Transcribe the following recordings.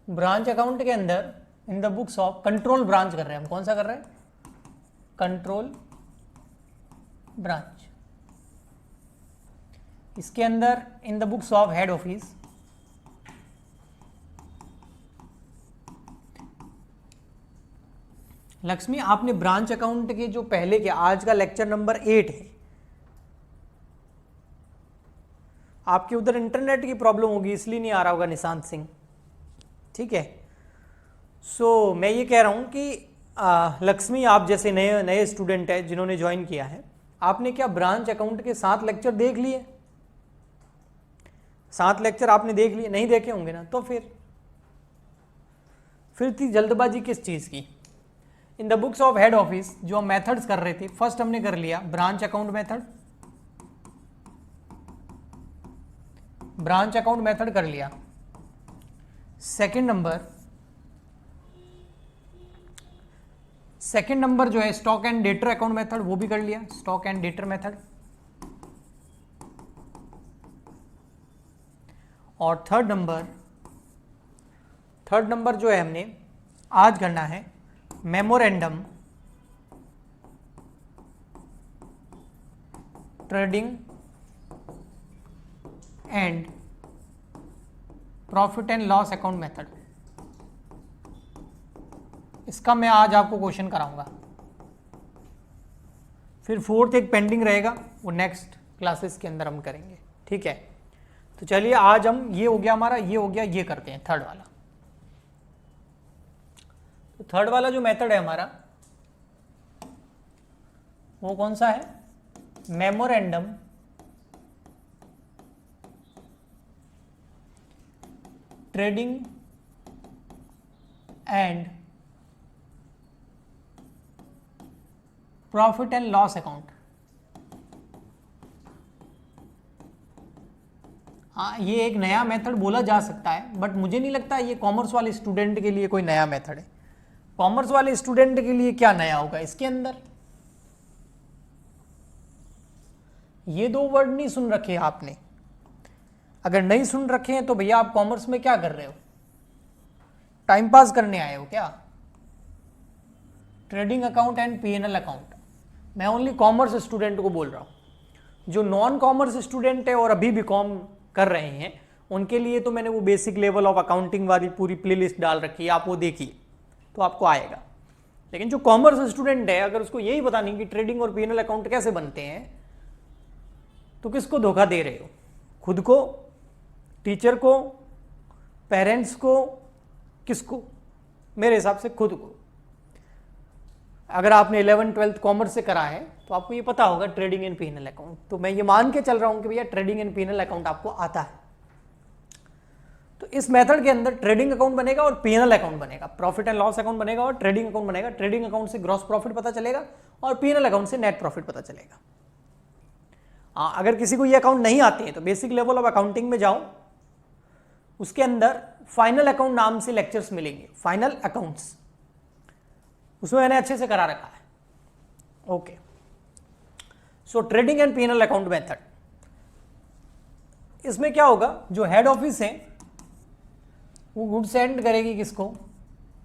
Branch account के अंदर in the books of control branch कर रहे हैं हम, कौन सा कर रहे हैं? Control branch. इसके अंदर in the books of head office Lakshmi, आपने ब्रांच अकाउंट के जो पहले के, आज का लेक्चर नंबर 8 है, आपके उधर इंटरनेट की प्रॉब्लम होगी इसलिए नहीं आ रहा होगा निशांत सिंह, ठीक है। सो मैं ये कह रहा हूँ कि लक्ष्मी, आप जैसे नए नए स्टूडेंट है जिन्होंने ज्वाइन किया है, आपने क्या ब्रांच अकाउंट के 7 लेक्चर देख लिए? 7 लेक्चर आपने देख लिए? नहीं देखे होंगे ना, तो फिर थी जल्दबाजी किस चीज़ की? In the books of head office जो हम मेथड्स कर रहे थे, फर्स्ट हमने कर लिया branch account method, branch account method कर लिया। सेकंड नंबर जो है stock and debtor account method, वो भी कर लिया, स्टॉक एंड डेटर मेथड। और थर्ड नंबर जो है हमने आज करना है memorandum trading and profit and loss account method. इसका मैं आज आपको क्वेश्चन कराऊंगा। फिर फोर्थ एक पेंडिंग रहेगा, वो नेक्स्ट क्लासेस के अंदर हम करेंगे, ठीक है। तो चलिए आज हम, ये हो गया हमारा, ये हो गया, ये करते हैं थर्ड वाला। तो थर्ड वाला जो मेथड है हमारा वो कौन सा है? Memorandum trading and profit and loss account. हाँ, ये एक नया मेथड बोला जा सकता है, बट मुझे नहीं लगता ये कॉमर्स वाले स्टूडेंट के लिए कोई नया मेथड है। कॉमर्स वाले स्टूडेंट के लिए क्या नया होगा इसके अंदर? ये 2 वर्ड नहीं सुन रखे आपने। अगर नहीं सुन रखे हैं तो भैया आप कॉमर्स में क्या कर रहे हो? टाइम पास करने आए हो क्या? Trading account and P&L account, मैं ओनली कॉमर्स स्टूडेंट को बोल रहा हूं। जो नॉन कॉमर्स स्टूडेंट है और अभी बीकॉम कर रहे हैं, उनके लिए तो मैंने वो बेसिक लेवल ऑफ अकाउंटिंग वाली पूरी प्लेलिस्ट डाल रखी है, आप वो देखिए तो आपको आएगा। लेकिन जो कॉमर्स स्टूडेंट है, अगर उसको यही पता नहीं कि ट्रेडिंग और P&L अकाउंट कैसे बनते हैं, तो किसको धोखा दे रहे हो? खुद को, टीचर को, पेरेंट्स को, किसको? मेरे हिसाब से खुद को। अगर आपने 11th-12th कॉमर्स से करा है तो आपको ये पता होगा ट्रेडिंग एंड P&L अकाउंट। तो मैं ये मान के चल रहा हूं कि भैया ट्रेडिंग एंड P&L अकाउंट आपको आता है। तो इस मेथड के अंदर ट्रेडिंग अकाउंट बनेगा और P&L अकाउंट बनेगा, प्रॉफिट एंड लॉस अकाउंट बनेगा और ट्रेडिंग अकाउंट बनेगा। ट्रेडिंग अकाउंट से ग्रॉस प्रॉफिट पता चलेगा और P&L अकाउंट से नेट प्रॉफिट पता चलेगा। अगर किसी को ये अकाउंट नहीं आते हैं तो बेसिक लेवल ऑफ अकाउंटिंग में जाओ, उसके अंदर फाइनल अकाउंट नाम से लेक्चर्स मिलेंगे, फाइनल अकाउंट्स, उसमें मैंने अच्छे से करा रखा है। Okay, so trading and P&L account method, इसमें क्या होगा? जो हेड ऑफिस है वो गुड सेंड करेगी किसको?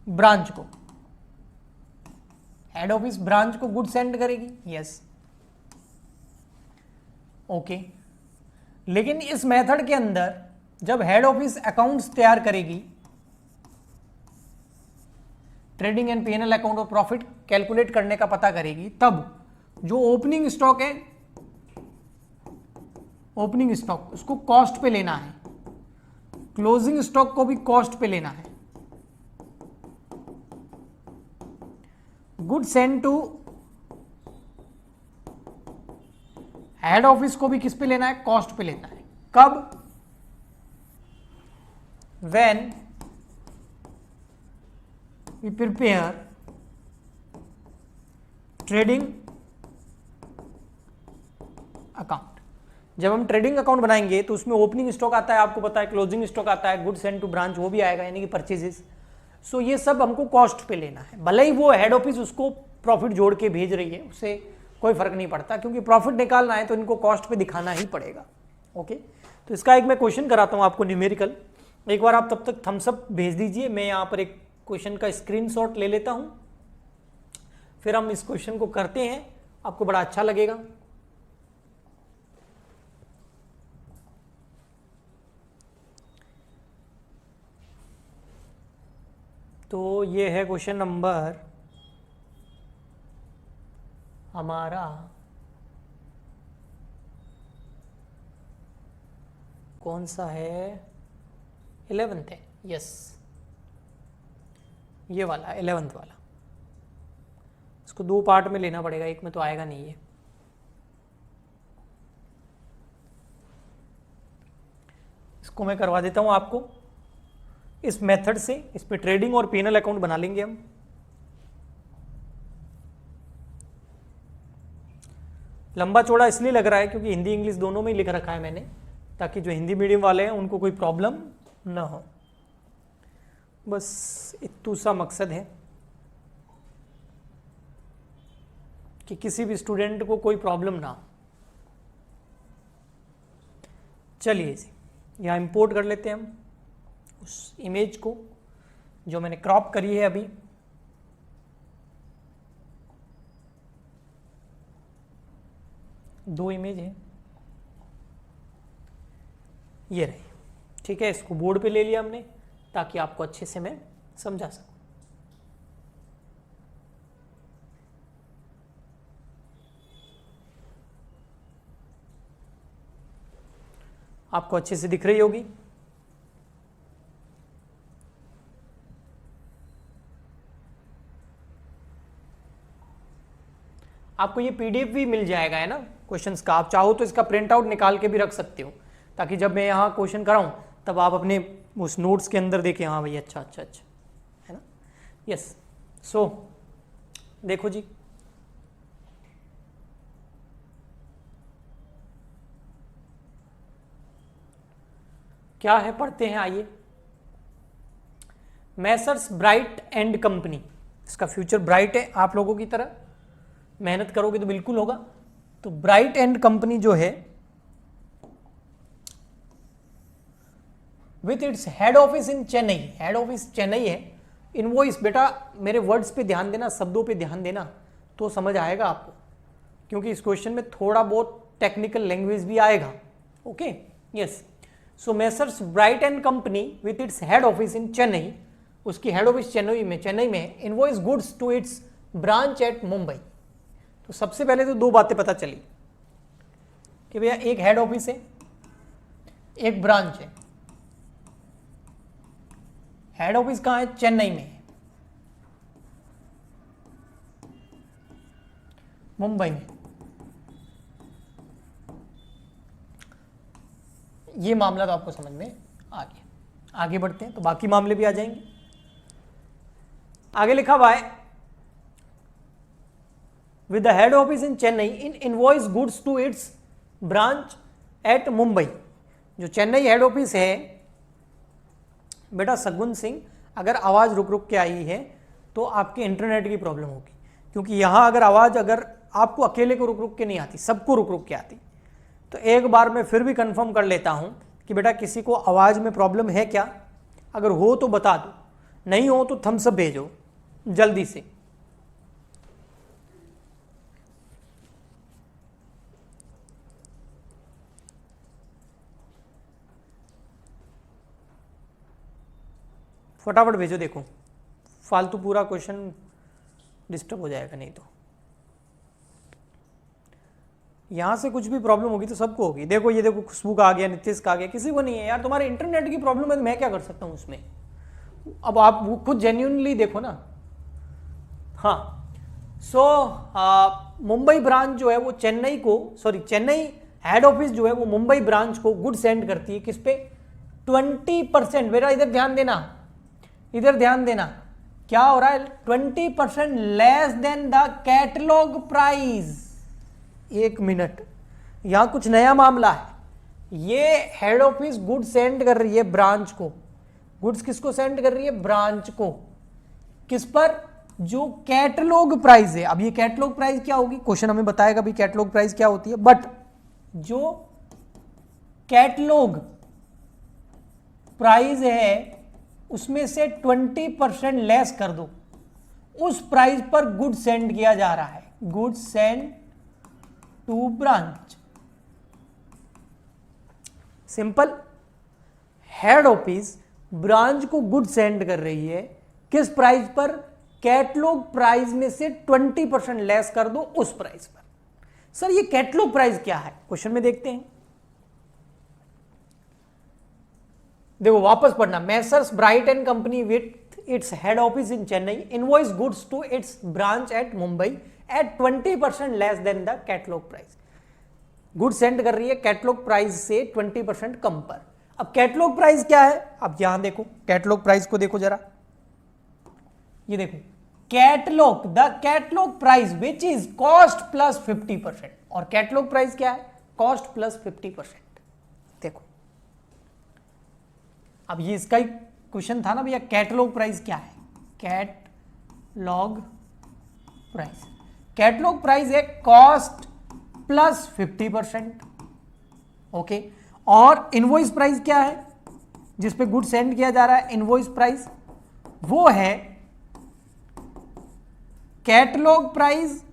ब्रांच को। हेड ऑफिस ब्रांच को गुड सेंड करेगी, यस, ओके। लेकिन इस मेथड के अंदर जब हेड ऑफिस अकाउंट्स तैयार करेगी, ट्रेडिंग एंड P&L अकाउंट और प्रॉफिट कैलकुलेट करने का पता करेगी, तब जो ओपनिंग स्टॉक है, ओपनिंग स्टॉक उसको कॉस्ट पे लेना है, क्लोजिंग स्टॉक को भी कॉस्ट पे लेना है। Good send to head office को भी किस पे लेना है? कॉस्ट पे लेना है। कब? when we prepare trading account. जब हम ट्रेडिंग अकाउंट बनाएंगे तो उसमें ओपनिंग स्टॉक आता है, आपको पता है, क्लोजिंग स्टॉक आता है, गुड सेंड टू ब्रांच वो भी आएगा, यानी कि परचेजेस। सो ये सब हमको कॉस्ट पे लेना है। भले ही वो हेड ऑफिस उसको प्रॉफिट जोड़ के भेज रही है, उससे कोई फर्क नहीं पड़ता, क्योंकि प्रॉफिट निकालना है तो इनको कॉस्ट पे दिखाना ही पड़ेगा। ओके, तो इसका एक मैं क्वेश्चन कराता हूं आपको न्यूमेरिकल, एक बार आप तब तक थम्स अप भेज दीजिए, मैं यहाँ पर एक क्वेश्चन का स्क्रीनशॉट ले लेता हूँ, फिर हम इस क्वेश्चन को करते हैं, आपको बड़ा अच्छा लगेगा। तो ये है क्वेश्चन नंबर हमारा कौन सा है, 11th है, यस ये वाला 11th वाला। इसको 2 पार्ट में लेना पड़ेगा, एक में तो आएगा नहीं ये। इसको मैं करवा देता हूं आपको इस मेथड से। इस पे ट्रेडिंग और पीएनएल अकाउंट बना लेंगे हम। लंबा चौड़ा इसलिए लग रहा है क्योंकि हिंदी इंग्लिश दोनों में ही लिख रखा है मैंने, ताकि जो हिंदी मीडियम वाले हैं उनको कोई प्रॉब्लम ना हो, बस इतना सा मकसद है कि किसी भी स्टूडेंट को कोई प्रॉब्लम ना हो। चलिए जी, यहाँ इंपोर्ट कर लेते हैं हम उस इमेज को जो मैंने क्रॉप करी है अभी। दो इमेज है, ये रही, ठीक है। इसको बोर्ड पे ले लिया हमने ताकि आपको अच्छे से मैं समझा सकूं। आपको अच्छे से दिख रही होगी। आपको ये पीडीएफ भी मिल जाएगा है ना क्वेश्चंस का, आप चाहो तो इसका प्रिंट आउट निकाल के भी रख सकते हो, ताकि जब मैं यहाँ क्वेश्चन कराऊं तब आप अपने उस नोट्स के अंदर देखें, हाँ भाई अच्छा अच्छा अच्छा, है ना। यस, सो देखो जी, क्या है पढ़ते हैं, आइए। मैसर्स ब्राइट एंड कंपनी, इसका फ्यूचर ब्राइट है, आप लोगों की तरह मेहनत करोगे तो बिल्कुल होगा। तो ब्राइट एंड कंपनी जो है with its head office in Chennai, head office Chennai है। इनवॉइस, बेटा मेरे वर्ड्स पे ध्यान देना, शब्दों पे ध्यान देना तो समझ आएगा आपको, क्योंकि इस क्वेश्चन में थोड़ा बहुत टेक्निकल लैंग्वेज भी आएगा। Okay, yes. So messrs bright and company with its head office in Chennai, उसकी हेड ऑफिस चेन्नई में है, invoice goods to its branch at Mumbai. तो सबसे पहले तो दो बातें पता चली कि भैया एक हेड ऑफिस है, एक ब्रांच है। हेड ऑफिस कहां है? चेन्नई में है, मुंबई में। ये मामला तो आपको समझ में आ गया। आगे बढ़ते हैं तो बाकी मामले भी आ जाएंगे। आगे लिखा हुआ है with the head office in Chennai in invoice goods to its branch at Mumbai। जो चेन्नई हेड ऑफिस है, बेटा सगुन सिंह, अगर आवाज़ रुक रुक के आई है तो आपके इंटरनेट की प्रॉब्लम होगी, क्योंकि यहाँ अगर आवाज़ अगर आपको अकेले को रुक रुक के नहीं आती, सबको रुक रुक के आती। तो एक बार मैं फिर भी कंफर्म कर लेता हूँ कि बेटा किसी को आवाज़ में प्रॉब्लम है क्या? अगर हो तो बता दो, नहीं हो तो थम्स अप भेजो जल्दी से। फटाफट भेजो, देखो फालतू पूरा क्वेश्चन डिस्टर्ब हो जाएगा नहीं तो। यहाँ से कुछ भी प्रॉब्लम होगी तो सबको होगी। देखो ये देखो, खुशबू का आ गया, नितीश का आ गया, किसी को नहीं है यार। तुम्हारे इंटरनेट की प्रॉब्लम है तो मैं क्या कर सकता हूँ उसमें? अब आप वो खुद जेन्युइनली देखो ना। हाँ, सो मुंबई ब्रांच जो है वो चेन्नई को, सॉरी चेन्नई हेड ऑफिस जो है वो मुंबई ब्रांच को गुड सेंड करती है। किस पे? 20%। बेटा इधर ध्यान देना, इधर ध्यान देना, क्या हो रहा है? 20% less than the catalogue price. एक मिनट, यहां कुछ नया मामला है। ये हेड ऑफिस गुड सेंड कर रही है ब्रांच को। गुड्स किसको सेंड कर रही है? ब्रांच को। किस पर? जो कैटलॉग प्राइस है। अब ये कैटलॉग प्राइस क्या होगी? क्वेश्चन हमें बताएगा भी कैटलॉग प्राइस क्या होती है, बट जो कैटलॉग प्राइस है उसमें से 20% लेस कर दो, उस प्राइस पर गुड सेंड किया जा रहा है, good send to branch. Simple, head office branch को गुड सेंड कर रही है, किस प्राइस पर? कैटलॉग प्राइस में से 20% लेस कर दो उस प्राइस पर। सर ये कैटलॉग प्राइस क्या है, क्वेश्चन में देखते हैं। देखो वापस पढ़ना, messrs bright and company with its head office in Chennai invoice goods to its branch at Mumbai at 20% less than the catalogue price. Good send कर रही है कैटलॉग प्राइस से 20% कम पर। अब कैटलॉग प्राइस क्या है? अब यहां देखो, कैटलॉग प्राइस को देखो जरा, ये देखो, catalogue, the catalogue price which is cost plus 50%, और कैटलॉग प्राइस क्या है? Cost plus 50%। देखो अब ये इसका ही क्वेश्चन था ना भैया, कैटलॉग प्राइस क्या है? कैटलॉग प्राइस, कैटलॉग प्राइस है कॉस्ट प्लस 50%, ओके। और इनवॉइस प्राइस क्या है जिस पे गुड सेंड किया जा रहा है? इनवॉइस प्राइस वो है कैटलॉग प्राइस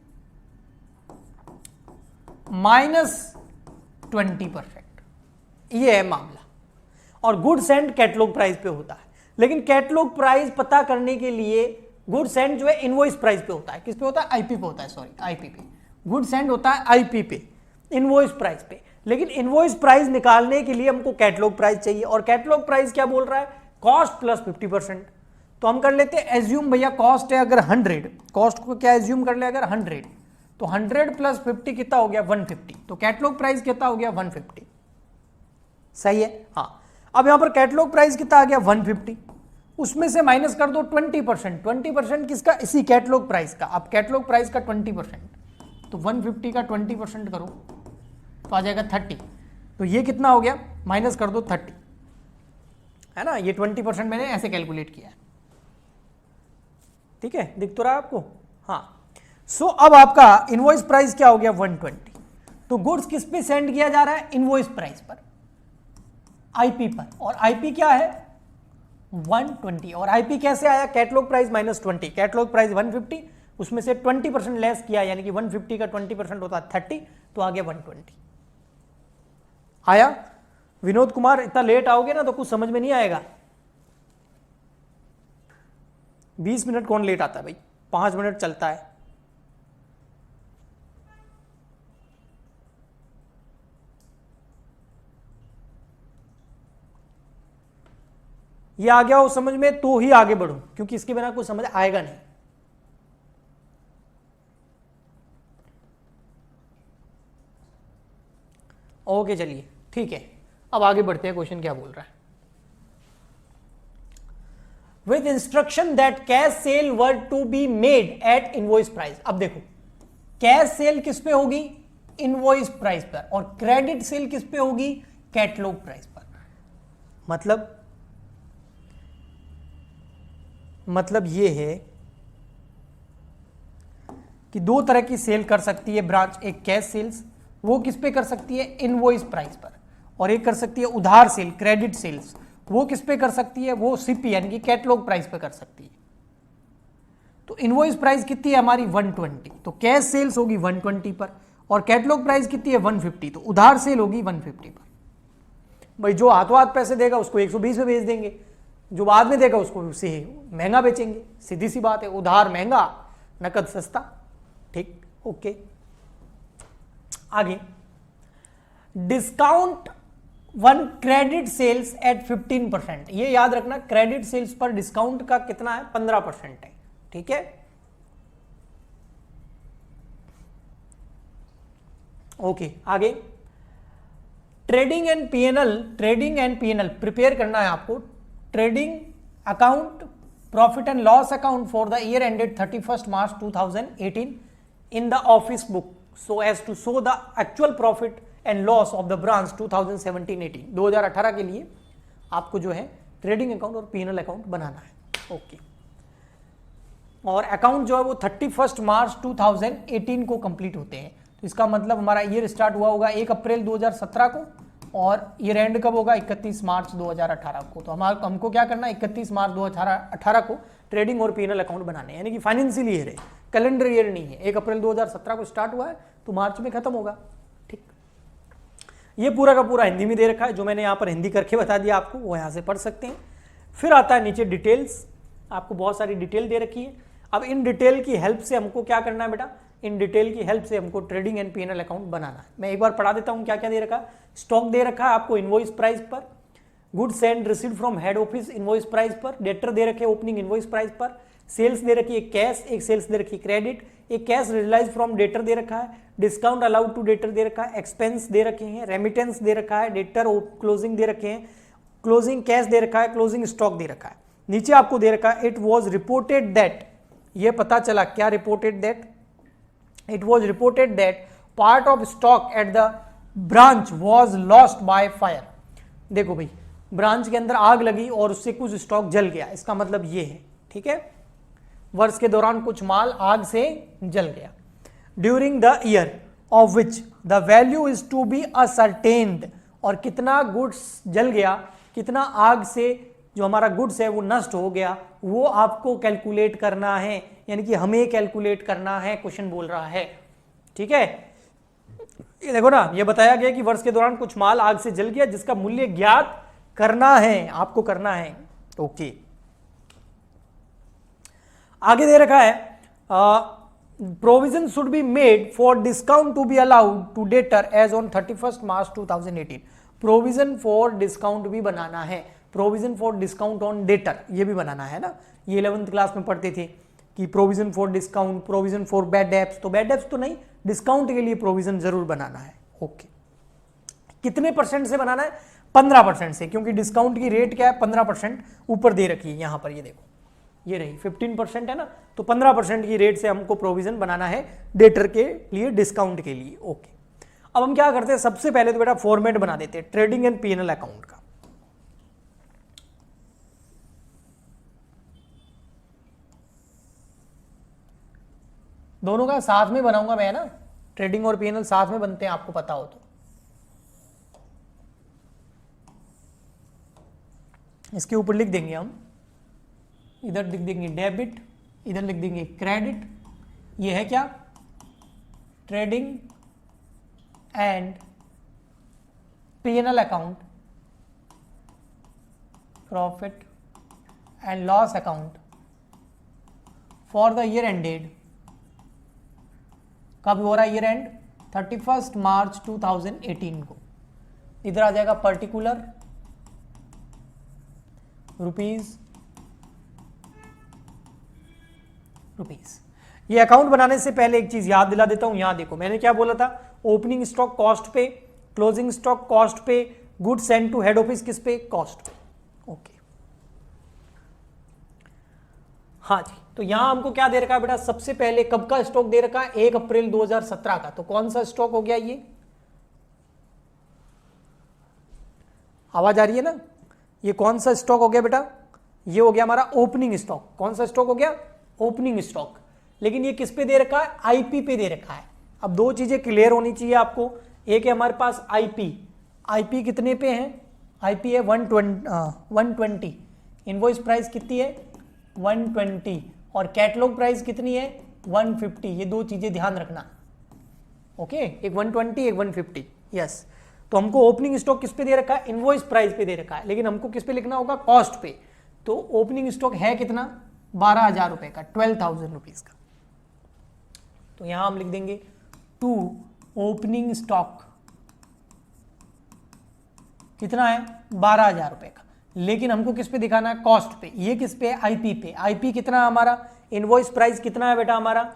माइनस 20%, ये है मामला। और गुड सेंड कैटलॉग प्राइस पे होता है, लेकिन कैटलॉग प्राइस पता करने के लिए गुड सेंड जो है इनवॉइस प्राइस पे होता है। किस पे होता है? आईपी पे होता है, सॉरी आईपी पे। गुड सेंड होता है आईपी पे, इनवॉइस प्राइस पे। लेकिन इनवॉइस प्राइस निकालने के लिए हमको कैटलॉग प्राइस चाहिए, और कैटलॉग प्राइस क्या बोल रहा है? Cost plus 50%। तो हम कर लेते हैं एज्यूम भैया, कॉस्ट है अगर 100, कॉस्ट को क्या एज्यूम कर ले अगर 100, तो 100 प्लस 50 कितना हो गया? 150। तो कैटलॉग प्राइस कितना हो गया? 150, सही है। हाँ, अब यहां पर कैटलॉग प्राइस कितना आ गया? 150, उसमें से माइनस कर दो 20%। 20% किसका? इसी कैटलॉग प्राइस का। अब कैटलॉग प्राइस का 20%, तो 150 का 20% करो तो आ जाएगा 30। तो ये कितना हो गया? माइनस कर दो 30, है ना। ये 20% मैंने ऐसे कैलकुलेट किया है, ठीक है, दिख तो रहा है आपको? हाँ। सो अब आपका इनवॉइस प्राइस क्या हो गया? 120। तो गुड्स किस पे सेंड किया जा रहा है? इनवॉइस प्राइस पर, आईपी पर। और आईपी क्या है? 120। और आईपी कैसे आया? Catalogue price minus 20, catalogue price 150, उसमें से 20% लेस किया, यानी कि 150 का 20% होता है 30, तो आ गया 120। आया? विनोद कुमार, इतना लेट आओगे ना तो कुछ समझ में नहीं आएगा। 20 मिनट कौन लेट आता है भाई? 5 मिनट चलता है। ये आ गया हो समझ में तो ही आगे बढ़ो, क्योंकि इसके बिना कुछ समझ आएगा नहीं। ओके चलिए ठीक है, अब आगे बढ़ते हैं। क्वेश्चन क्या बोल रहा है? With instruction that cash sale were to be made at invoice price. अब देखो, कैश सेल किस पे होगी? इनवॉइस प्राइस पर। और क्रेडिट सेल किस पे होगी? कैटलॉग प्राइस पर। मतलब ये है कि दो तरह की सेल कर सकती है ब्रांच। एक कैश सेल्स, वो किस पे कर सकती है? इनवॉइस प्राइस पर। और एक कर सकती है उधार सेल, क्रेडिट सेल्स, वो किस पे कर सकती है? वो सीपी यानी कि कैटलॉग प्राइस पे कर सकती है। तो इनवॉइस प्राइस कितनी है हमारी? 120। तो कैश सेल्स होगी 120 पर, और कैटलॉग प्राइस कितनी है? 150। तो उधार सेल होगी 150 पर। भाई जो हाथों हाथ पैसे देगा उसको 120 में बेच देंगे, जो बाद में देगा उसको उससे महंगा बेचेंगे। सीधी सी बात है, उधार महंगा, नकद सस्ता। ठीक, ओके। आगे, discount on credit sales at 15%। ये याद रखना, क्रेडिट सेल्स पर डिस्काउंट का कितना है? 15% है, ठीक है। ओके, आगे ट्रेडिंग एंड पीएनएल प्रिपेयर करना है आपको। Trading account, profit and loss account for the year ended 31 March 2018 in the office book so as to show the actual profit and loss of the branch 2017-18। 2018 के लिए आपको जो है trading account और PNL account बनाना है, okay. और account जो है वो 31 मार्च 2018 को कंप्लीट होते हैं। तो इसका मतलब हमारा ईयर स्टार्ट हुआ होगा 1 अप्रैल 2017 को, और ईयर एंड कब होगा 31 मार्च 2018 को। तो हमको क्या करना है 31 मार्च 2018 को ट्रेडिंग और पीएनएल अकाउंट बनाने हैं, यानी कि फाइनेंशियल ईयर है, कैलेंडर ईयर नहीं है। 1 अप्रैल 2017 को स्टार्ट हुआ है तो मार्च में खत्म होगा। ठीक, ये पूरा का पूरा हिंदी में दे रखा है, जो मैंने यहाँ पर हिंदी करके बता दिया आपको, वो यहाँ से पढ़ सकते हैं। फिर आता है नीचे डिटेल्स, आपको बहुत सारी डिटेल दे रखी है। अब इन डिटेल की हेल्प से हमको क्या करना है बेटा, इन डिटेल की हेल्प से हमको ट्रेडिंग एंड पीएनएल अकाउंट बनाना है। मैं एक बार पढ़ा देता हूँ क्या क्या दे रखा है। स्टॉक दे रखा है आपको इनवॉइस प्राइस पर, goods and received from head office invoice price पर, डेटर दे रखे ओपनिंग इनवॉइस प्राइस पर, सेल्स दे रखी है कैश, एक सेल्स दे रखी क्रेडिट, एक कैश रियलाइज फ्रॉम डेटर दे रखा है, डिस्काउंट अलाउड टू डेटर दे रखा है, एक्सपेंस दे रखे हैं, रेमिटेंस दे रखा है, डेटर क्लोजिंग दे रखे हैं, क्लोजिंग कैश दे रखा है, क्लोजिंग स्टॉक दे रखा है। नीचे आपको दे रखा है इट वॉज रिपोर्टेड दैट, ये पता चला क्या reported that, it was reported that part of stock at the branch was lost by fire. देखो भाई, ब्रांच के अंदर आग लगी और उससे कुछ स्टॉक जल गया, इसका मतलब ये है। ठीक है, वर्ष के दौरान कुछ माल आग से जल गया। During the year of which the value is to be ascertained, और कितना गुड्स जल गया, कितना आग से जो हमारा गुड्स है वो नष्ट हो गया, वो आपको कैलकुलेट करना है, यानी कि हमें कैलकुलेट करना है, क्वेश्चन बोल रहा है। ठीक है, ये देखो ना, ये बताया गया कि वर्ष के दौरान कुछ माल आग से जल गया जिसका मूल्य ज्ञात करना है, आपको करना है। ओके, आगे दे रखा है provision should be made for discount to be allowed to debtor as on 31 March 2018। Provision for discount भी बनाना है, provision for discount on debtor ये भी बनाना है ना। ये 11th क्लास में पढ़ते थे कि provision for discount, provision for bad debts, तो बैड डेब्ट्स तो नहीं, डिस्काउंट के लिए प्रोविजन जरूर बनाना है। ओके, कितने परसेंट से बनाना है, 15% से, क्योंकि डिस्काउंट की रेट क्या है 15% ऊपर दे रखी है यहाँ पर, ये देखो ये रही 15% है ना, तो 15% की रेट से हमको प्रोविजन बनाना है डेटर के लिए, डिस्काउंट के लिए। ओके, अब हम क्या करते हैं, सबसे पहले तो बेटा फॉर्मेट बना देते हैं ट्रेडिंग एंड पीएनएल अकाउंट का। दोनों का साथ में बनाऊंगा मैं ना, ट्रेडिंग और पीएनएल साथ में बनते हैं, आपको पता हो तो। इसके ऊपर लिख देंगे हम, इधर लिख देंगे डेबिट, इधर लिख देंगे क्रेडिट। ये है क्या, trading and PNL account, profit and loss account for the year ended, कब हो रहा है ईयर एंड, 31 मार्च 2018 को। इधर आ जाएगा पर्टिकुलर रुपीज। ये अकाउंट बनाने से पहले एक चीज याद दिला देता हूं, यहां देखो मैंने क्या बोला था, ओपनिंग स्टॉक कॉस्ट पे, क्लोजिंग स्टॉक कॉस्ट पे, goods send to head office किस पे, कॉस्ट पे। ओके, हाँ जी, तो यहां हमको क्या दे रखा है बेटा, सबसे पहले कब का स्टॉक दे रखा है, 1 अप्रैल 2017 का। तो कौन सा स्टॉक हो गया, ये आवाज आ रही है ना, ये कौन सा स्टॉक हो गया बेटा, ये हो गया हमारा ओपनिंग स्टॉक। कौन सा स्टॉक हो गया, ओपनिंग स्टॉक। लेकिन ये किस पे दे रखा है, आईपी पे दे रखा है। अब दो चीजें क्लियर होनी चाहिए आपको, एक है हमारे पास आईपी, आईपी कितने पे है, आईपी है 120, इनवॉइस प्राइस कितनी है 120, और कैटलॉग प्राइस कितनी है 150। ये दो चीजें ध्यान रखना। ओके, एक 120 एक 150। यस, तो हमको ओपनिंग स्टॉक किस पे दे रखा है, इनवॉइस प्राइस पे दे रखा है, लेकिन हमको किस पे लिखना होगा, कॉस्ट पे। तो ओपनिंग स्टॉक है कितना, 12,000 रुपए का, 12,000 रुपीज का। तो यहां हम लिख देंगे टू ओपनिंग स्टॉक कितना है 12,000 रुपए का, लेकिन हमको किस पे दिखाना है, कॉस्ट पे। ये किस पे है, आईपी पे। आईपी कितना है हमारा, इनवॉइस प्राइस कितना है बेटा हमारा,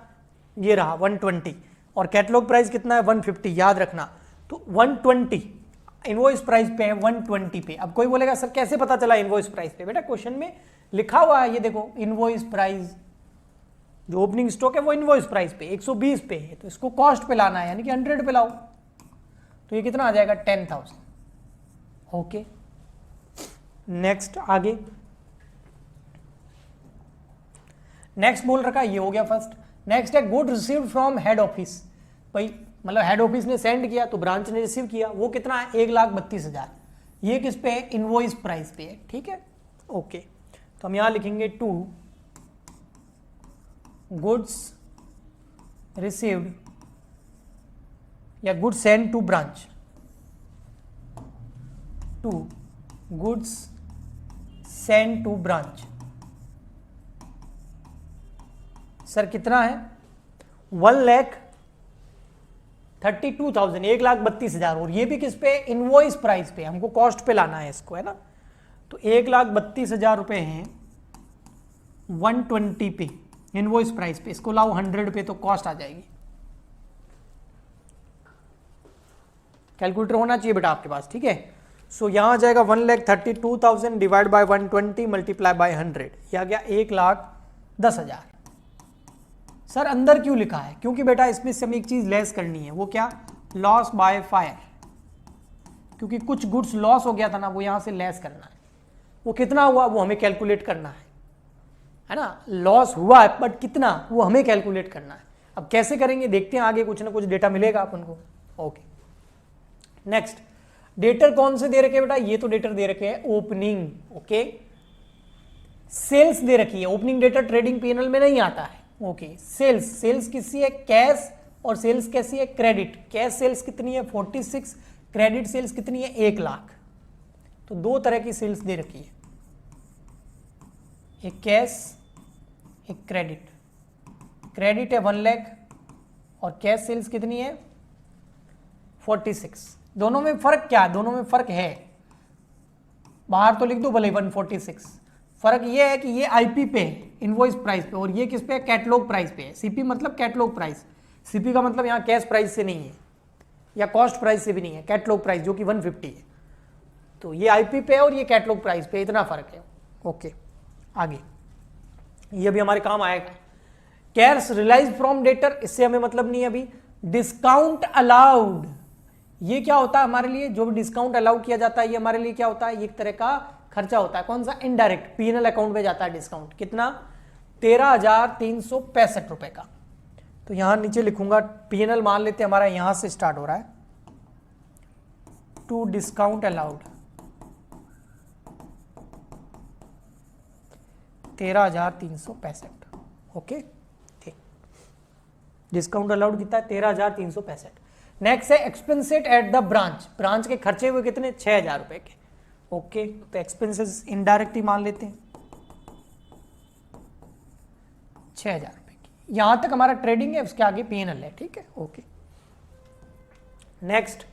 ये रहा 120, और कैटलॉग प्राइस कितना है 150, याद रखना। तो 120 इनवॉइस प्राइस पे है, 120 पे। अब कोई बोलेगा सर कैसे पता चला इनवॉइस प्राइस पे, बेटा क्वेश्चन में लिखा हुआ है, ये देखो इनवॉइस प्राइस, जो ओपनिंग स्टॉक है वो इनवॉइस प्राइस पे 120 पे है, तो इसको कॉस्ट पे लाना है, यानी कि 100 पे लाओ। तो ये कितना आ जाएगा 10,000। ओके, नेक्स्ट आगे, नेक्स्ट बोल रखा, ये हो गया फर्स्ट। नेक्स्ट है good received from head office. भाई मतलब हेड ऑफिस ने सेंड किया तो ब्रांच ने रिसीव किया, वो कितना है 1,32,000। ये किस पे है, इनवॉइस प्राइस पे है, ठीक है ओके। तो हम यहां लिखेंगे टू गुड्स रिसीव्ड या goods send to branch, to goods send to branch. Sir कितना है 1,32,000, 1,32,000, और ये भी किस पे, इनवॉइस प्राइस पे, हमको कॉस्ट पे लाना है इसको, है ना। तो 1,32,000 रुपए हैं 120 पे इनवॉइस प्राइस पे, इसको लाओ 100 पे तो कॉस्ट आ जाएगी। कैलकुलेटर होना चाहिए बेटा आपके पास, ठीक है। सो यहां आ जाएगा 1,32,000 डिवाइड बाय 120 मल्टीप्लाई बाय 100, यह आ गया 1,10,000। सर अंदर क्यों लिखा है, क्योंकि बेटा इसमें से हमें एक चीज लेस करनी है, वो क्या, लॉस बाय फायर, क्योंकि कुछ गुड्स लॉस हो गया था ना, वो यहां से लेस करना है। वो कितना हुआ वो हमें कैलकुलेट करना है ना, लॉस हुआ है बट कितना वो हमें कैलकुलेट करना है। अब कैसे करेंगे देखते हैं, आगे कुछ ना कुछ डेटा मिलेगा अपन को। ओके नेक्स्ट, डेटर कौन से दे रखे हैं बेटा, ये तो डेटर दे रखे हैं ओपनिंग, ओके। सेल्स दे रखी है, ओपनिंग डेटा ट्रेडिंग पीएनएल में नहीं आता है, ओके। सेल्स किसी है कैश, और सेल्स कैसी है क्रेडिट। कैश सेल्स कितनी है 46, क्रेडिट सेल्स कितनी है 1,00,000। तो दो तरह की सेल्स दे रखी है, एक कैश एक क्रेडिट। क्रेडिट है 1,00,000 और कैश सेल्स कितनी है 46। दोनों में फर्क क्या है, दोनों में फर्क है, बाहर तो लिख दो भले 146। फर्क ये है कि ये आईपी पे है, इनवॉइस प्राइस पे, और ये किस पे है, कैटलॉग प्राइस पे है। सीपी मतलब कैटलॉग प्राइस, सीपी का मतलब यहाँ कैश प्राइस से नहीं है या कॉस्ट प्राइस से भी नहीं है, कैटलॉग प्राइस जो कि 150 है। तो ये आईपी पे है और ये कैटलॉग प्राइस पे, इतना फर्क है, ओके। आगे ये भी हमारे काम आएगा। कैश रिलाइज फ्रॉम डेटर, इससे हमें मतलब नहीं है अभी। डिस्काउंट अलाउड, ये क्या होता है हमारे लिए, जो भी डिस्काउंट अलाउ किया जाता है ये हमारे लिए क्या होता है, ये एक तरह का खर्चा होता है। कौन सा, इनडायरेक्ट, पीएनएल अकाउंट में जाता है डिस्काउंट। कितना 13,365 रुपए का। तो यहां नीचे लिखूंगा पीएनएल, मान लेते हैं हमारा यहां से स्टार्ट हो रहा है, टू डिस्काउंट अलाउड 13,365, ओके ठीक। डिस्काउंट अलाउड कितना है 13,365। नेक्स्ट है एक्सपेंसेड एट द ब्रांच, ब्रांच के खर्चे हुए कितने 6,000 रुपए के, ओके। तो एक्सपेंसेस इनडायरेक्ट ही मान लेते हैं 6,000 रुपए की। यहां तक हमारा ट्रेडिंग है, उसके आगे पीएनएल है, ठीक है ओके। नेक्स्ट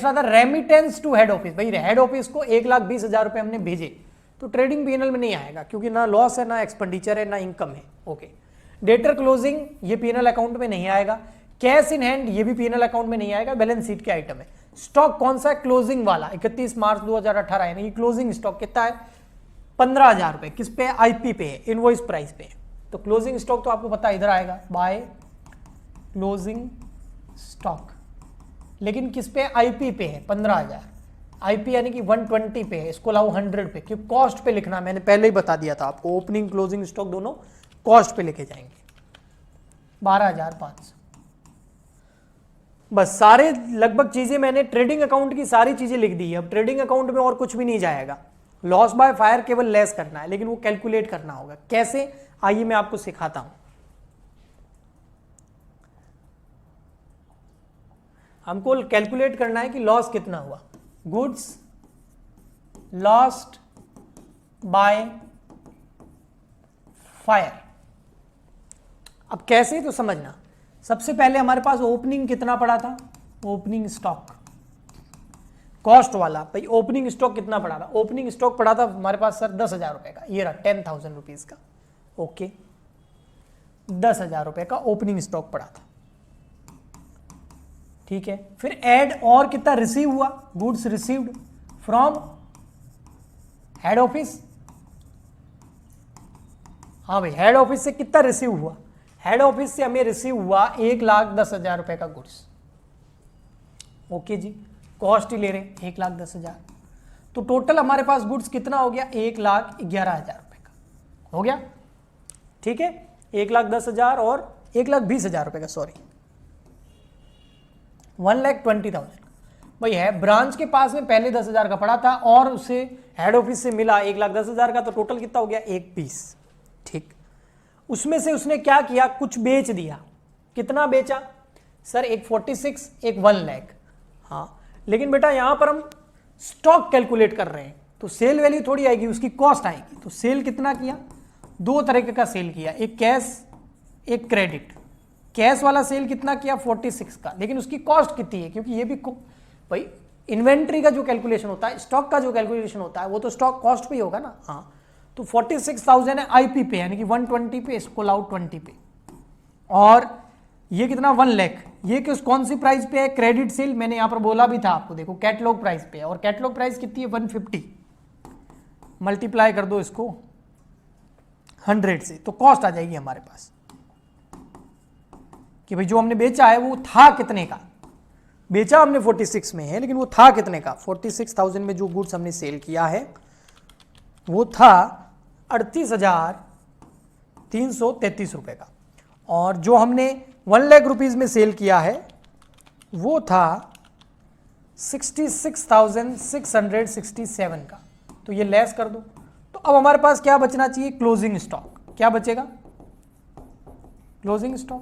आता रेमिटेंस टू हेड ऑफिस। भाई हेड ऑफिस को 1,20,000 रुपए हमने भेजे, तो ट्रेडिंग पीएनएल में नहीं आएगा, क्योंकि ना लॉस है ना एक्सपेंडिचर है ना इनकम है, ओके। डेटर क्लोजिंग ये पीएनएल अकाउंट में नहीं आएगा। कैश इन हैंड ये भी पीएनएल अकाउंट में नहीं आएगा, बैलेंस शीट के आइटम है। स्टॉक कौन सा है, क्लोजिंग वाला 31 मार्च 2018 है, ये क्लोजिंग स्टॉक कितना है 15,000 रुपए, किस पे आईपी पे है, इनवॉइस प्राइस पे है। तो क्लोजिंग स्टॉक तो आपको पता है इधर आएगा, बाय क्लोजिंग स्टॉक, लेकिन किस पे आईपी पे है 15,000, आईपी यानी कि 120 पे है, इसको लाओ 100 पे, क्योंकि कॉस्ट पे लिखना, मैंने पहले ही बता दिया था आपको, ओपनिंग क्लोजिंग स्टॉक दोनों कॉस्ट पे लेके जाएंगे 12,500। बस सारे लगभग चीजें मैंने ट्रेडिंग अकाउंट की सारी चीजें लिख दी है। अब ट्रेडिंग अकाउंट में और कुछ भी नहीं जाएगा, लॉस बाय फायर केवल लेस करना है, लेकिन वो कैलकुलेट करना होगा। कैसे, आइए मैं आपको सिखाता हूं। हमको कैलकुलेट करना है कि लॉस कितना हुआ, गुड्स लॉस्ट बाय फायर। अब कैसे तो समझना, सबसे पहले हमारे पास ओपनिंग कितना पड़ा था, ओपनिंग स्टॉक कॉस्ट वाला। भाई ओपनिंग स्टॉक कितना पड़ा था, ओपनिंग स्टॉक पड़ा था हमारे पास सर 10,000 रुपए का, ये रहा 10,000 रुपीज का, ओके 10,000 रुपए का ओपनिंग स्टॉक पड़ा था, ठीक है। फिर ऐड और कितना रिसीव हुआ, goods received from head office. हाँ भाई हेड ऑफिस से कितना रिसीव हुआ, हेड ऑफिस से हमें रिसीव हुआ 1,10,000 रुपए का गुड्स, ओके जी। कॉस्ट ही ले रहे 1,10,000, तो टोटल हमारे पास गुड्स कितना हो गया 1,11,000 रुपए का हो गया, ठीक है। 1,10,000 और 1,20,000 रुपए का, सॉरी 1,20,000 भाई है। ब्रांच के पास में पहले 10,000 का पड़ा था और उसे हेड ऑफिस से मिला 1,10,000 का, तो टोटल कितना हो गया 1,20,000। ठीक, उसमें से उसने क्या किया, कुछ बेच दिया। कितना बेचा सर, एक 46, एक 1,00,000। हाँ, लेकिन बेटा यहां पर हम स्टॉक कैलकुलेट कर रहे हैं तो सेल वैल्यू थोड़ी आएगी, उसकी कॉस्ट आएगी। तो सेल कितना किया, दो तरीके का सेल किया, एक कैश एक क्रेडिट। कैश वाला सेल कितना किया 46 का, लेकिन उसकी कॉस्ट कितनी है, क्योंकि ये भी भाई इन्वेंट्री का जो कैलकुलेशन होता है, स्टॉक का जो कैलकुलेशन होता है, वो तो स्टॉक कॉस्ट पे ही होगा ना। हाँ, तो 46,000 है आईपी पे, यानी कि 120 पे, इसको लाओ 20 पे। और ये कितना 1,00,000, ये कौन सी प्राइस पे है, क्रेडिट सेल। मैंने यहां पर बोला भी था आपको, देखो कैटलॉग प्राइस पे है, और कैटलॉग प्राइस कितनी है 150। मल्टीप्लाई कर दो इसको 100 से, तो कॉस्ट आ जाएगी हमारे पास कि भाई जो हमने बेचा है वो था कितने का। बेचा हमने 46 में है, लेकिन वो था कितने का, 46,000 में जो गुड्स हमने सेल किया है वो था 38,333 रुपए का। और जो हमने 1,00,000 रुपीज में सेल किया है वो था 66,667 का। तो ये लेस कर दो, तो अब हमारे पास क्या बचना चाहिए, क्लोजिंग स्टॉक। क्या बचेगा, क्लोजिंग स्टॉक।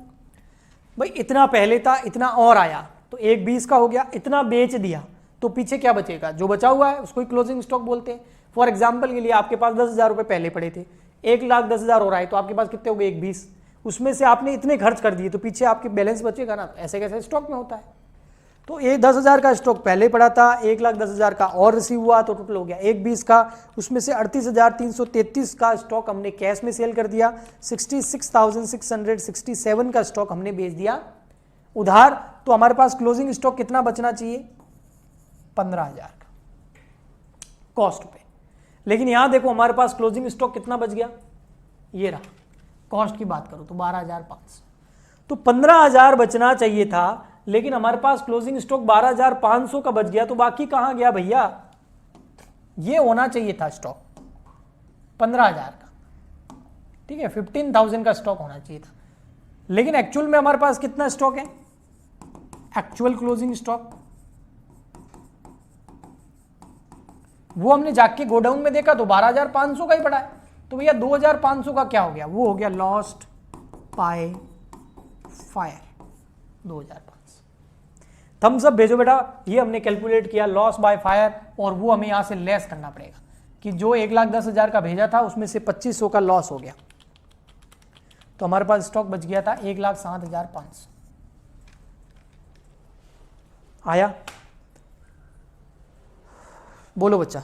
भाई इतना पहले था, इतना और आया तो 1,20,000 का हो गया, इतना बेच दिया तो पीछे क्या बचेगा, जो बचा हुआ है उसको ही क्लोजिंग स्टॉक बोलते हैं। फॉर एग्जांपल के लिए आपके पास 10,000 रुपए पहले पड़े थे, 1,10,000 हो रहा है, तो आपके पास कितने हो गए 1,20,000। उसमें से आपने इतने खर्च कर दिए तो पीछे आपके बैलेंस बचेगा ना। ऐसे कैसे स्टॉक में होता है। तो ये 10,000 का स्टॉक पहले पड़ा था, 1,10,000 का और रिसीव हुआ तो टोटल हो गया 1,20,000 का। उसमें से 38,333 का स्टॉक हमने कैश में सेल कर दिया, 66,667 का स्टॉक हमने बेच दिया उधार। तो हमारे पास क्लोजिंग स्टॉक कितना बचना चाहिए, 15,000 का कॉस्ट पे। लेकिन यहां देखो हमारे पास क्लोजिंग स्टॉक कितना बच गया, ये रहा। कॉस्ट की बात करो तो 12,500, तो 15,000 बचना चाहिए था, लेकिन हमारे पास क्लोजिंग स्टॉक 12,500 का बच गया। तो बाकी कहां गया भैया, ये होना चाहिए था स्टॉक 15,000 का। ठीक है, 15,000 का स्टॉक होना चाहिए था, लेकिन एक्चुअल में हमारे पास कितना स्टॉक है, एक्चुअल क्लोजिंग स्टॉक वो हमने जाके गोडाउन में देखा तो 12,500 का ही पड़ा है। तो भैया 2,500 का क्या हो गया, वो हो गया lost by fire 2,500। Thumbs up भेजो बेटा, ये हमने कैलकुलेट किया लॉस बाय फायर, और वो हमें यहां से लेस करना पड़ेगा कि जो 1,10,000 का भेजा था उसमें से 2,500 का लॉस हो गया। तो हमारे पास स्टॉक बच गया था 1,07,500। आया, बोलो बच्चा।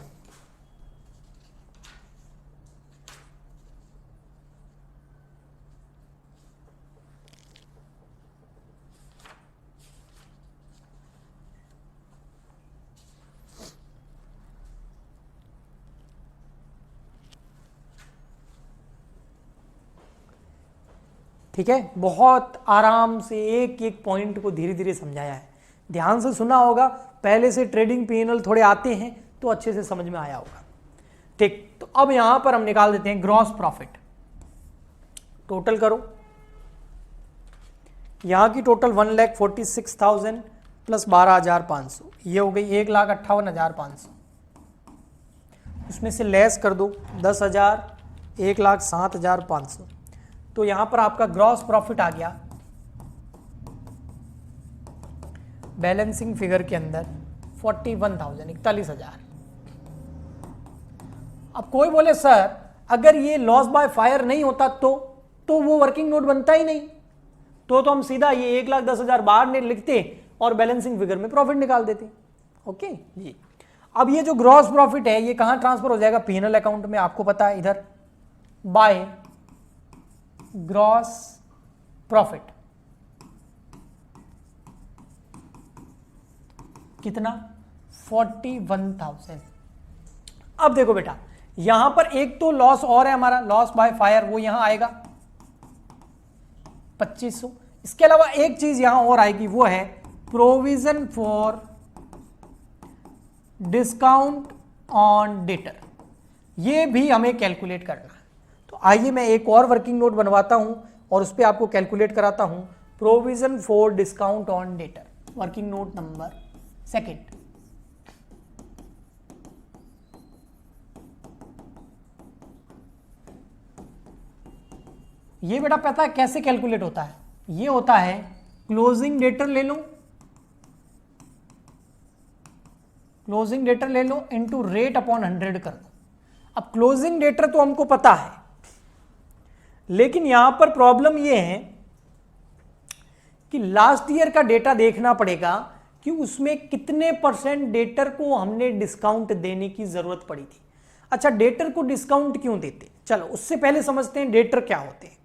ठीक है, बहुत आराम से एक एक पॉइंट को धीरे धीरे समझाया है, ध्यान से सुना होगा। पहले से ट्रेडिंग पीएनएल थोड़े आते हैं तो अच्छे से समझ में आया होगा। ठीक, तो अब यहां पर हम निकाल देते हैं ग्रॉस प्रॉफिट। टोटल करो, यहां की टोटल 1,46,000 प्लस 12,500, ये हो गई 1,58,500। उसमें से लेस कर दो 10,000, 1,07,500। तो यहां पर आपका ग्रॉस प्रॉफिट आ गया बैलेंसिंग फिगर के अंदर 41,000, 41,000। अब कोई बोले सर अगर ये लॉस बाय फायर नहीं होता तो वो वर्किंग नोट बनता ही नहीं, तो हम सीधा ये 1,10,000 बाहर लिखते और बैलेंसिंग फिगर में प्रॉफिट निकाल देते। ओके जी। अब ये जो ग्रॉस प्रॉफिट है ये कहां ट्रांसफर हो जाएगा, पीएनएल अकाउंट में। आपको पता है इधर बाय ग्रॉस प्रॉफिट कितना 41,000। अब देखो बेटा यहां पर एक तो लॉस और है हमारा, लॉस बाय फायर, वो यहां आएगा 2,500। इसके अलावा एक चीज यहां और आएगी, वो है provision for discount on debtor. ये भी हमें कैलकुलेट करना है। तो आइए मैं एक और वर्किंग नोट बनवाता हूं और उस पर आपको कैलकुलेट कराता हूं, provision for discount on debtor. Working note number second. ये बेटा पता है कैसे कैलकुलेट होता है? ये होता है क्लोजिंग डेटर ले लो, क्लोजिंग डेटर ले लो इनटू रेट अपॉन 100 कर दो। अब क्लोजिंग डेटर तो हमको पता है, लेकिन यहां पर प्रॉब्लम ये है कि लास्ट ईयर का डेटा देखना पड़ेगा कि उसमें कितने % डेटर को हमने डिस्काउंट देने की जरूरत पड़ी थी। अच्छा, डेटर को डिस्काउंट क्यों देते? चलो उससे पहले समझते हैं डेटर क्या होते हैं।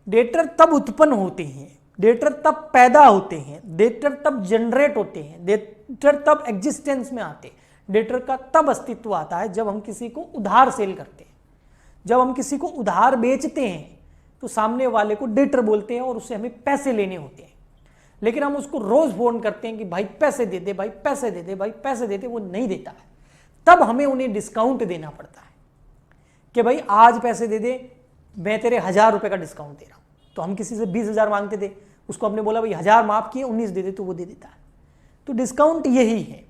डेटर तब उत्पन्न होते हैं, डेटर तब पैदा होते हैं, डेटर तब जनरेट होते हैं, डेटर तब एग्जिस्टेंस में आते हैं। डेटर का तब अस्तित्व आता है जब हम किसी को उधार सेल करते हैं। जब हम किसी को उधार बेचते हैं तो सामने वाले को डेटर बोलते हैं और उससे हमें पैसे लेने होते हैं। लेकिन हम उसको रोज फोन करते हैं कि भाई पैसे दे दे, भाई पैसे दे दे, भाई पैसे दे दे, वो नहीं देता है। तब हमें उन्हें डिस्काउंट देना पड़ता है कि भाई आज पैसे दे दे, मैं तेरे 1000 रुपए का डिस्काउंट दे रहा हूं। तो हम किसी से 20,000 मांगते थे, उसको हमने बोला भाई 1000 माफ किए, 19 दे दे, तो वो दे देता है। तो डिस्काउंट यही है।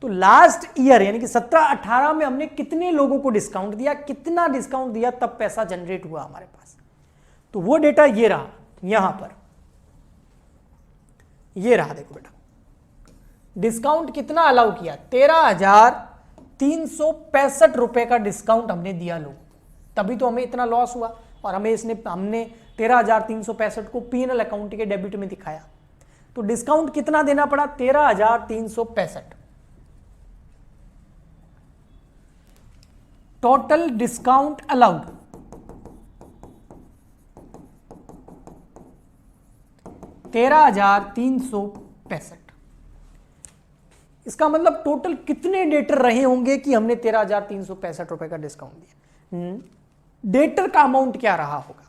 तो लास्ट ईयर यानी कि 17-18 में हमने कितने लोगों को डिस्काउंट दिया, कितना डिस्काउंट दिया, तब पैसा जनरेट हुआ हमारे पास। तो वो डेटा ये रहा, यहां पर ये रहा। देखो बेटा, डिस्काउंट कितना अलाउ किया? 13,365 रुपए का डिस्काउंट हमने दिया लोगों, तभी तो हमें इतना लॉस हुआ। और हमने 13,365 को पीएनएल अकाउंट के डेबिट में दिखाया। तो डिस्काउंट कितना देना पड़ा? 13,365। Total discount allowed 13,365। इसका मतलब टोटल कितने डेटर रहे होंगे कि हमने 13,365 रुपए का डिस्काउंट दिया? डेटर का अमाउंट क्या रहा होगा?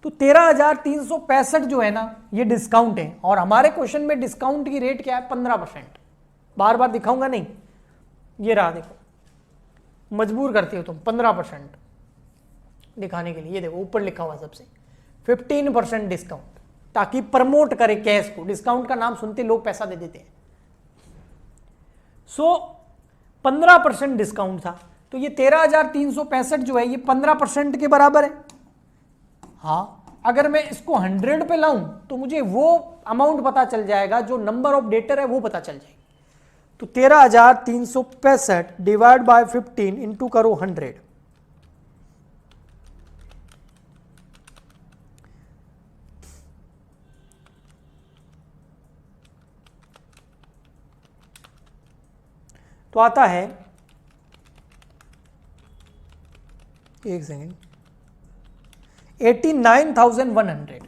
तो 13,365 जो है ना, ये डिस्काउंट है। और हमारे क्वेश्चन में डिस्काउंट की रेट क्या है? 15%। बार बार दिखाऊंगा नहीं, ये रहा। देखो, मजबूर करते हो तुम 15% दिखाने के लिए। ये देखो ऊपर लिखा हुआ सबसे 15% डिस्काउंट, ताकि प्रमोट करे कैश को। डिस्काउंट का नाम सुनते लोग पैसा दे देते हैं। सो 15% डिस्काउंट था। तो ये 13,365 जो है ये 15% के बराबर है। हाँ, अगर मैं इसको 100 पे लाऊं तो मुझे वो अमाउंट पता चल जाएगा, जो नंबर ऑफ डेटर है वो पता चल जाएगी। तो 13,365 डिवाइड बाय 15 इंटू करो 100। तो आता है, एक सेकेंड, 89,100,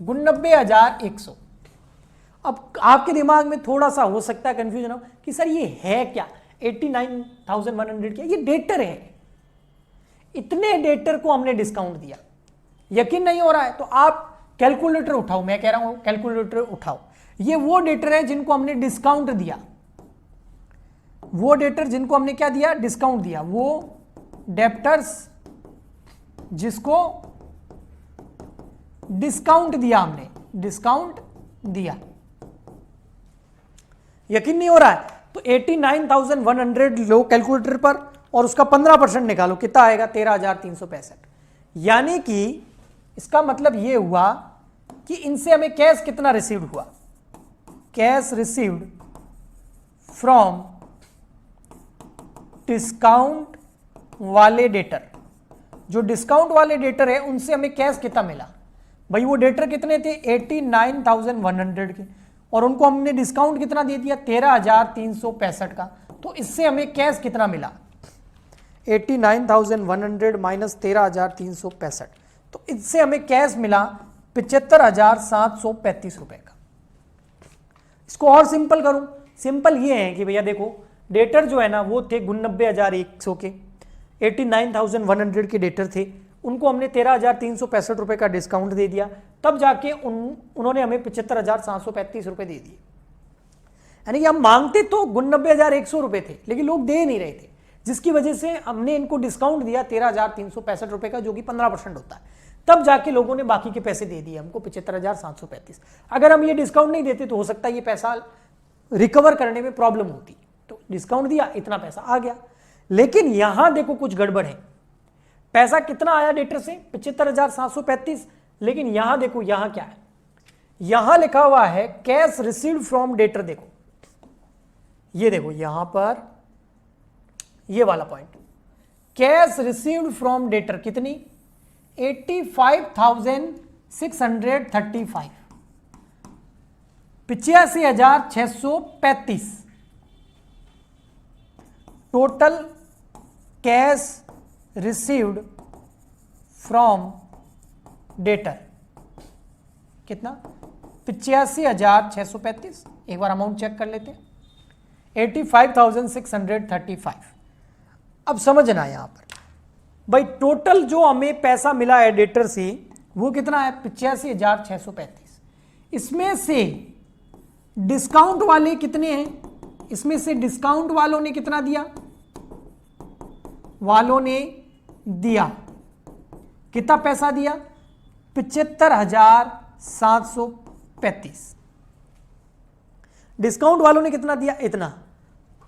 89,100। अब आपके दिमाग में थोड़ा सा हो सकता है कंफ्यूजन हो कि सर ये है क्या? 89,100 क्या? ये डेटर है। इतने डेटर को हमने डिस्काउंट दिया, यकीन नहीं हो रहा है तो आप कैलकुलेटर उठाओ। मैं कह रहा हूं कैलकुलेटर उठाओ। ये वो डेटर है जिनको हमने डिस्काउंट दिया, वो डेटर जिनको हमने क्या दिया? डिस्काउंट दिया। वो डेप्टर्स जिसको डिस्काउंट दिया हमने, डिस्काउंट दिया। यकीन नहीं हो रहा है तो 89,100 लो कैलकुलेटर पर और उसका 15% निकालो, कितना आएगा? 13,365। यानी कि इसका मतलब यह हुआ कि इनसे हमें कैश कितना रिसीव्ड हुआ? कैश रिसीव्ड फ्रॉम डिस्काउंट वाले डेटर। जो डिस्काउंट वाले डेटर है उनसे हमें कैश कितना मिला? भाई वो डेटर कितने थे? 89,100 के, और उनको हमने डिस्काउंट कितना दे दिया? 13,365 का। तो इससे हमें कैश कितना मिला? 89,100 माइनस 13,365। तो इससे हमें कैश मिला 75,735 रुपए का। इसको और सिंपल करूं, सिंपल ये है कि भैया देखो, डेटर जो है ना वो थे 89,100 के, 89,100 के डेटर थे। उनको हमने 13,365 रुपए का डिस्काउंट दे दिया, तब जाके उन्होंने हमें 75,735 रुपए दे दिए। यानी कि हम मांगते तो 89,100 रुपए थे, लेकिन लोग दे नहीं रहे थे, जिसकी वजह से हमने इनको डिस्काउंट दिया 13,365 रुपए का, जो कि 15% होता है। तब जाके लोगों ने बाकी के पैसे दे दिए हमको 75,735। अगर हम ये डिस्काउंट नहीं देते तो हो सकता है ये पैसा रिकवर करने में प्रॉब्लम होती। तो डिस्काउंट दिया, इतना पैसा आ गया। लेकिन यहां देखो कुछ गड़बड़ है। पैसा कितना आया डेटर से? 75,735। लेकिन यहां देखो, यहां क्या है? यहां लिखा हुआ है कैश रिसीव्ड फ्रॉम डेटर। देखो ये देखो यहां पर ये वाला point, cash received from debtor कितनी? 85,635, 85,635 total cash received from debtor. कितना? 85,635। एक बार अमाउंट चेक कर लेते हैं, 85,635। अब समझना यहां पर भाई, टोटल जो हमें पैसा मिला है डेटर से वो कितना है? 85,635। इसमें से डिस्काउंट वाले कितने हैं? इसमें से डिस्काउंट वालों ने कितना दिया? वालों ने दिया कितना पैसा दिया? 75,735। डिस्काउंट वालों ने कितना दिया? इतना।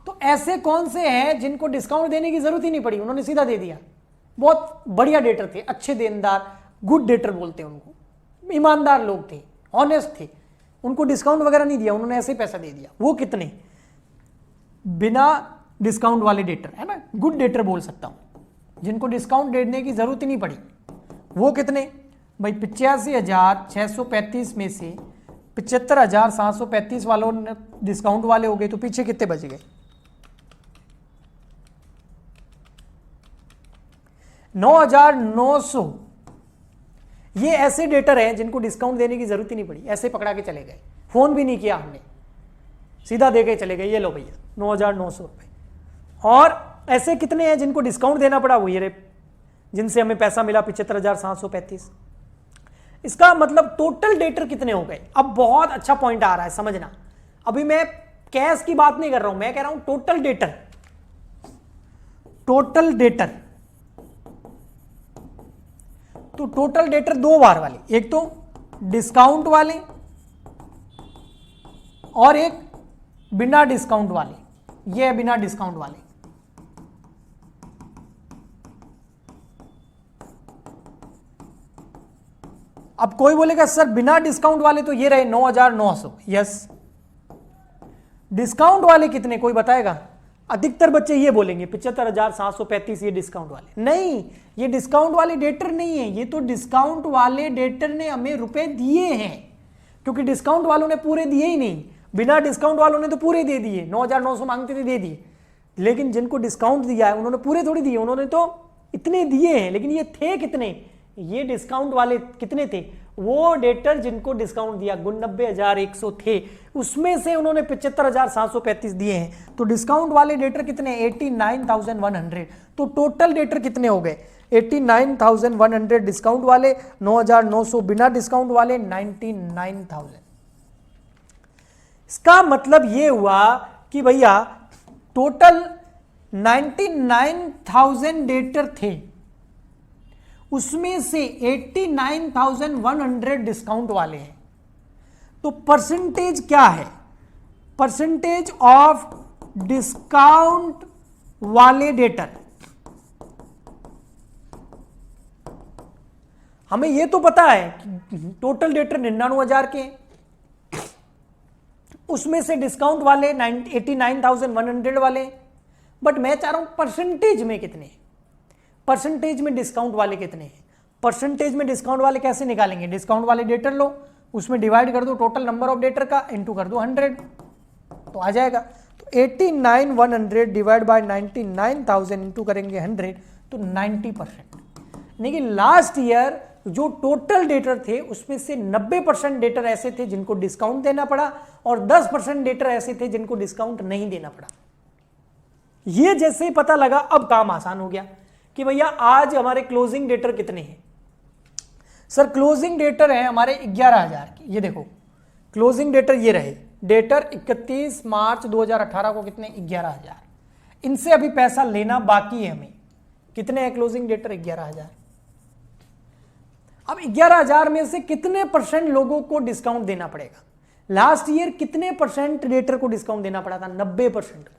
तो ऐसे कौन से हैं जिनको डिस्काउंट देने की जरूरत ही नहीं पड़ी, उन्होंने सीधा दे दिया? बहुत बढ़िया डेटर थे, अच्छे देनदार, गुड डेटर बोलते हैं उनको, ईमानदार लोग थे, ऑनेस्ट थे, उनको डिस्काउंट वगैरह नहीं दिया, उन्होंने ऐसे ही पैसा दे दिया। वो कितने? बिना डिस्काउंट वाले डेटर, है ना, गुड डेटर बोल सकता हूं, जिनको डिस्काउंट देने की जरूरत ही नहीं पड़ी। वो कितने भाई? 85,635 में से 75,735 वालों ने डिस्काउंट वाले हो गए, तो पीछे कितने बच गए? 9,900। ये ऐसे डेटर हैं जिनको डिस्काउंट देने की जरूरत ही नहीं पड़ी, ऐसे पकड़ा के चले गए, फोन भी नहीं किया हमने, सीधा दे के चले गए, ये लो भैया 9,900 रुपए। और ऐसे कितने हैं जिनको डिस्काउंट देना पड़ा? वो ये रे, जिनसे हमें पैसा मिला 75,735। इसका मतलब टोटल डेटर कितने हो गए? अब बहुत अच्छा पॉइंट आ रहा है, समझना। अभी मैं कैश की बात नहीं कर रहा हूं, मैं कह रहा हूं टोटल डेटर। टोटल डेटर, तो टोटल डेटर दो बार वाले, एक तो डिस्काउंट वाले और एक बिना डिस्काउंट वाले। ये बिना डिस्काउंट वाले। अब कोई बोलेगा सर बिना डिस्काउंट वाले तो ये रहे 9,900। यस। डिस्काउंट वाले कितने, कोई बताएगा? अधिकतर बच्चे ये बोलेंगे 75,735 ये डिस्काउंट वाले। नहीं, ये डिस्काउंट वाले डेटर नहीं है, ये तो डिस्काउंट वाले डेटर ने हमें रुपए दिए हैं, क्योंकि डिस्काउंट वालों ने पूरे दिए ही नहीं, बिना डिस्काउंट वालों ने तो पूरे दे दिए। 9,900 मांगते थे, दे दिए। लेकिन जिनको डिस्काउंट दिया है उन्होंने पूरे थोड़ी दिए, उन्होंने तो इतने दिए हैं। लेकिन ये थे कितने? ये डिस्काउंट वाले कितने थे? वो डेटर जिनको डिस्काउंट दिया 90,100 थे, उसमें से उन्होंने 75,735 दिए हैं। तो डिस्काउंट वाले डेटर कितने? 89,100। तो टोटल डेटर कितने हो गए? 89,100 डिस्काउंट वाले, 9,900 बिना डिस्काउंट वाले, 99,000। इसका मतलब ये हुआ कि भैया टोटल 99,000 डेटर थे, उसमें से 89,100 डिस्काउंट वाले हैं। तो परसेंटेज क्या है? परसेंटेज ऑफ डिस्काउंट वाले डेटर। हमें यह तो पता है कि टोटल डेटर 99,000 के हैं, उसमें से डिस्काउंट वाले 89,100 वाले। बट मैं चाह रहा हूं परसेंटेज में कितने हैं, परसेंटेज में डिस्काउंट वाले कितने हैं। परसेंटेज में डिस्काउंट वाले कैसे निकालेंगे? डिस्काउंट वाले डेटर लो, उसमें डिवाइड कर दो टोटल नंबर ऑफ डेटर का, इंटू कर दो 100, तो आ जाएगा। तो 89,100 डिवाइड बाय 99,000 इंटू करेंगे 100, तो 90%। लेकिन लास्ट ईयर जो टोटल डेटर थे उसमें से 90% डेटर ऐसे थे जिनको डिस्काउंट देना पड़ा, और 10% डेटर ऐसे थे जिनको डिस्काउंट नहीं देना पड़ा। ये जैसे ही पता लगा अब काम आसान हो गया कि भैया आज हमारे क्लोजिंग डेटर कितने हैं। सर क्लोजिंग डेटर है हमारे 11,000 के। ये देखो क्लोजिंग डेटर ये रहे, डेटर 31 मार्च 2018 को कितने? 11,000। इनसे अभी पैसा लेना बाकी है हमें। कितने हैं क्लोजिंग डेटर? 11,000। अब 11,000 में से कितने % लोगों को डिस्काउंट देना पड़ेगा? लास्ट ईयर कितने % रेटर को डिस्काउंट देना पड़ा था? 90% को।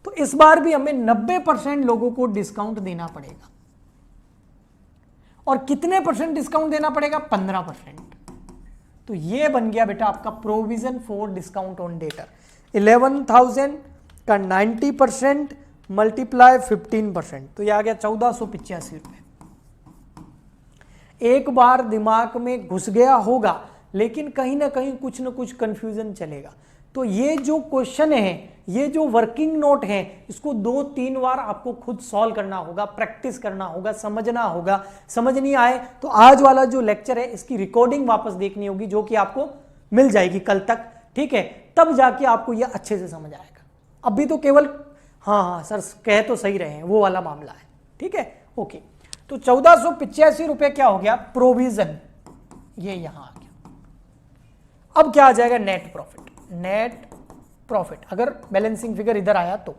तो इस बार भी हमें 90% लोगों को डिस्काउंट देना पड़ेगा। और कितने % डिस्काउंट देना पड़ेगा? 15%। तो ये बन गया बेटा आपका provision for discount on debtor. 11,000 का 90% मल्टीप्लाई 15%, तो ये आ गया 1485 रुपए। एक बार दिमाग में घुस गया होगा, लेकिन कहीं ना कहीं कुछ ना कुछ कंफ्यूजन चलेगा। तो ये जो क्वेश्चन है, ये जो वर्किंग नोट है, इसको 2-3 बार आपको खुद सॉल्व करना होगा, प्रैक्टिस करना होगा, समझना होगा। समझ नहीं आए तो आज वाला जो लेक्चर है इसकी रिकॉर्डिंग वापस देखनी होगी, जो कि आपको मिल जाएगी कल तक, ठीक है? तब जाके आपको ये अच्छे से समझ आएगा। अभी तो केवल हाँ सर कह तो सही रहे हैं, वो वाला मामला है, ठीक है? ओके, तो 1485 रुपए क्या हो गया? प्रोविजन, ये यहां आ गया। अब क्या आ जाएगा? Net profit. नेट प्रॉफिट अगर बैलेंसिंग फिगर इधर आया तो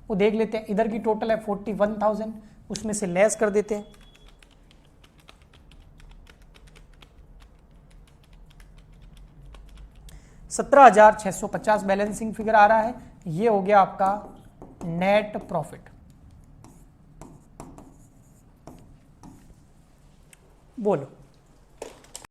वो देख लेते हैं। इधर की टोटल है 41,000, उसमें से लेस कर देते हैं। $17,650 बैलेंसिंग फिगर आ रहा है। ये हो गया आपका नेट प्रॉफिट। बोलो